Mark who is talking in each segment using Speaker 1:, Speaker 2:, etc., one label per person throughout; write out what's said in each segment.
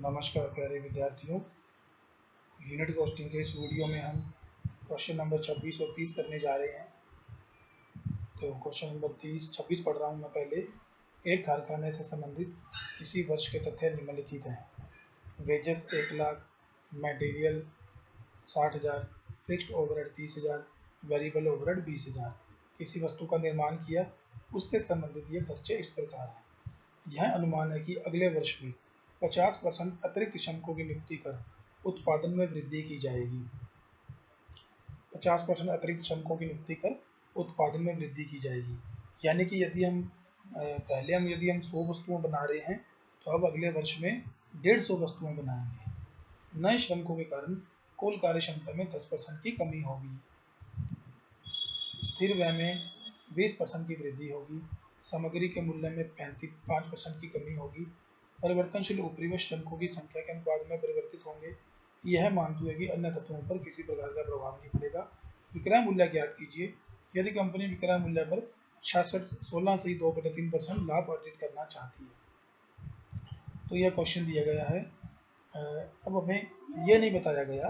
Speaker 1: नमस्कार प्यारे विद्यार्थियों। यूनिट कॉस्टिंग के इस वीडियो में हम क्वेश्चन नंबर 26 और 30 करने जा रहे हैं। तो क्वेश्चन नंबर 26 पढ़ रहा हूँ मैं पहले। एक कारखाने से संबंधित इसी वर्ष के तथ्य निम्नलिखित हैं। Wages 1 lakh, material 60,000, fixed overhead 30,000, variable overhead 20,000। किसी वस्तु का निर्माण किया, उससे संबंधित ये खर्चे इस प्रकार हैं। यह अनुमान है कि अगले वर्ष में 50% अतिरिक्त श्रमिकों की नियुक्ति कर उत्पादन में वृद्धि की जाएगी। 50% अतिरिक्त श्रमिकों की नियुक्ति कर उत्पादन में वृद्धि की जाएगी। यानी कि यदि हम 100 वस्तुएं बना रहे हैं तो अब अगले वर्ष में 150 वस्तुएं बनाएंगे। नए श्रमिकों के कारण कुल कार्य क्षमता में 10% की कमी होगी। स्थिर व्यय में 20% की वृद्धि होगी। सामग्री के मूल्य में 5% की कमी होगी। परिवर्तनशील ऊपरी व श्रमिकों की संख्या के अनुपात में परिवर्तित होंगे। यह मानते हुए कि अन्य तत्वों पर किसी प्रकार का प्रभाव नहीं पड़ेगा। विक्रय मूल्य ज्ञात कीजिए। यदि कंपनी विक्रय मूल्य पर 16 से 2/3% लाभ अर्जित करना चाहती है तो यह क्वेश्चन दिया गया है। अब हमें यह नहीं बताया गया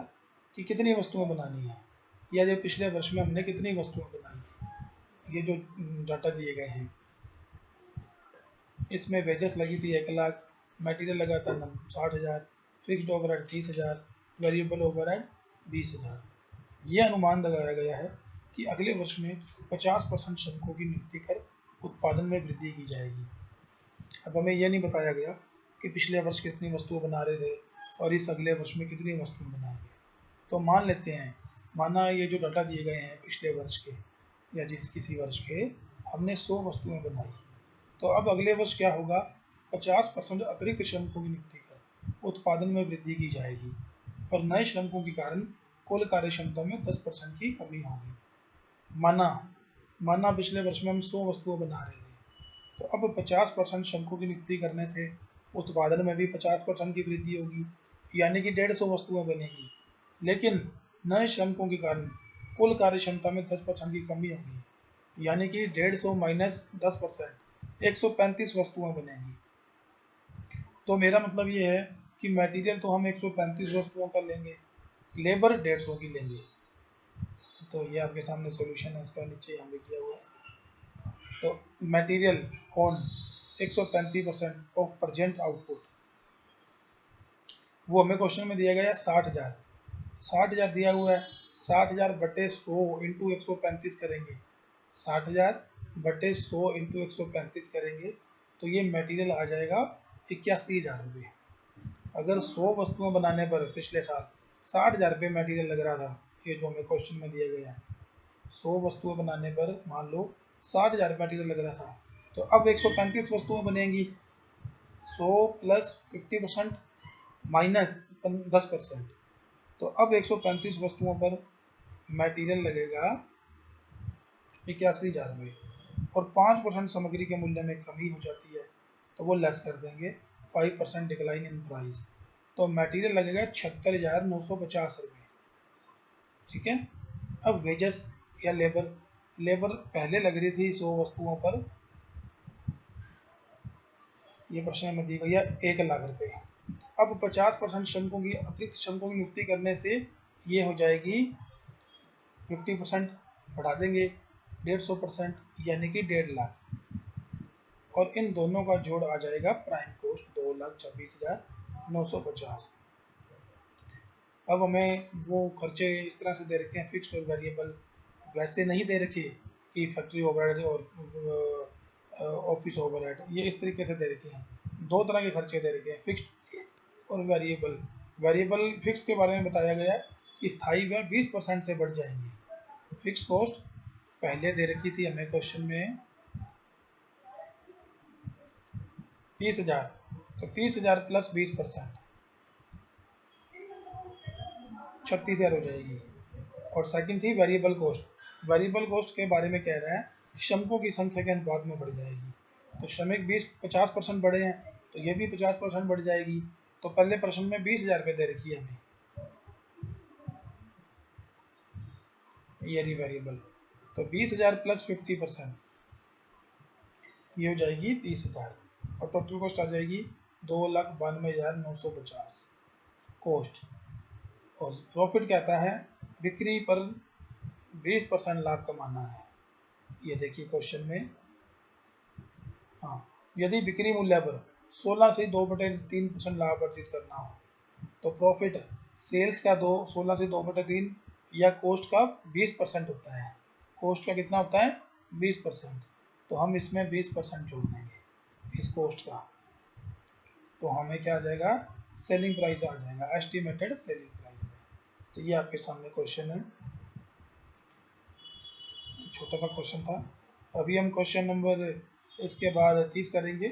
Speaker 1: कि कितनी वस्तुएं बनानी है या जो पिछले वर्ष में हमने कितनी वस्तुएं बनाई। ये जो डाटा दिए गए हैं इसमें वेजेस लगी थी 1 लाख, मटेरियल लगा था 60,000, फिक्स्ड ओवरहेड 30,000, वेरिएबल ओवरहेड 20,000। यह अनुमान लगाया गया है कि अगले वर्ष में 50% श्रमिकों की नियुक्ति कर उत्पादन में वृद्धि की जाएगी। अब हमें यह नहीं बताया गया कि पिछले वर्ष कितनी वस्तुएं बना रहे थे और इस अगले वर्ष में कितनी वस्तुएं बनाएंगे। तो मान लेते हैं, माना ये जो डाटा दिए गए हैं पिछले वर्ष के या किसी वर्ष के हमने 100 वस्तुएं बनाई, तो अब अगले वर्ष क्या होगा, 50% अतिरिक्त श्रमिकों की नियुक्ति कर उत्पादन में वृद्धि की जाएगी और नए श्रमिकों के कारण कुल कार्य क्षमता में 10% की कमी होगी। माना पिछले वर्ष में हम 100 वस्तुएं बना रहे थे, तो अब 50% श्रमिकों की नियुक्ति करने से उत्पादन में भी 50% की वृद्धि होगी, यानी कि 150 वस्तुएं बनेगी। लेकिन नए श्रमिकों के कारण कुल कार्य क्षमता में 10% की कमी होगी, यानी कि 150 माइनस 10% 135 वस्तुएं बनेंगी। तो मेरा मतलब ये है कि मटेरियल तो हम 135 वस्तुओं का लेंगे, लेबर 150 की लेंगे। तो ये आपके सामने सॉल्यूशन है इसका, नीचे यहाँ पे किया हुआ है। तो material on 135% of present output, वो हमें क्वेश्चन में दिया गया 60,000 दिया हुआ है। 60,000 बटे 100 इंटू 135 करेंगे, 60,000 बटे 100 इंटू 135 करेंगे तो ये मटेरियल आ जाएगा 81,000 रुपये। अगर 100 वस्तुएं बनाने पर पिछले साल 60,000 रुपये मटेरियल लग रहा था, ये जो हमें क्वेश्चन में दिया गया है, 100 वस्तुएं बनाने पर मान लो 60,000 मटेरियल लग रहा था, तो अब 135 वस्तुएं बनेंगी। 100 प्लस 50% माइनस 10%, तो अब 135 वस्तुओं पर मटेरियल लगेगा 81,000 रुपये और 5% सामग्री के मूल्य में कमी हो जाती है तो वो लेस कर देंगे, 5% डिक्लाइन इन प्राइस, तो मटेरियल लगेगा 76,950 रुपये। ठीक है। अब वेजेस या लेबर पहले लग रही थी 100 वस्तुओं पर, ये प्रश्न में दी गई है 1 लाख रुपये। अब 50% श्रमिकों की अतिरिक्त श्रमिकों की नियुक्ति करने से ये हो जाएगी 50% बढ़ा देंगे 150%, यानी कि 1.5 लाख और इन दोनों का जोड़ आ जाएगा प्राइम कॉस्ट 2,26,950। अब हमें वो खर्चे इस तरह से दे रखे हैं, फिक्स और वेरिएबल वैसे नहीं दे रखे कि फैक्ट्री ओवरहेड और ऑफिस ओवरहेड, ये इस तरीके से दे रखे हैं। दो तरह के खर्चे दे रखे हैं, फिक्स और वेरिएबल। वेरिएबल फिक्स के बारे में बताया गया है कि स्थायी व्यय 20% से बढ़ जाएंगे। फिक्स कॉस्ट पहले दे रखी थी हमें क्वेश्चन में 30,000, तो 30,000 प्लस 20% 36,000 हो जाएगी। और सेकंड थी वेरिएबल कॉस्ट। वेरिएबल कॉस्ट के बारे में कह रहे हैं श्रमिकों की संख्या के अनुपात में बढ़ जाएगी। तो श्रमिक 50% बढ़े हैं तो ये भी 50% बढ़ जाएगी। तो पहले प्रश्न में 20,000 रुपये दे रखी है हमें, ये रही वेरिएबल, तो 20,000 प्लस 50% ये हो जाएगी 30,000 और टोटल कॉस्ट आ जाएगी 2,92,950 कॉस्ट। और प्रॉफिट कहता है बिक्री पर 20% लाभ कमाना है। ये देखिए क्वेश्चन में, हाँ, यदि बिक्री मूल्य पर 16 से 2/3% लाभ अर्जित करना हो तो प्रॉफिट सेल्स का 16 से 2/3 या कोस्ट का 20% होता है। कोस्ट का कितना होता है? 20%। तो हम इसमें 20% जोड़ देंगे इस कोस्ट का, तो हमें क्या आ जाएगा? सेलिंग प्राइस आ जाएगा, एस्टिमेटेड सेलिंग प्राइस। तो ये आपके सामने क्वेश्चन है, छोटा सा क्वेश्चन था। अभी हम क्वेश्चन नंबर इसके बाद 30 करेंगे।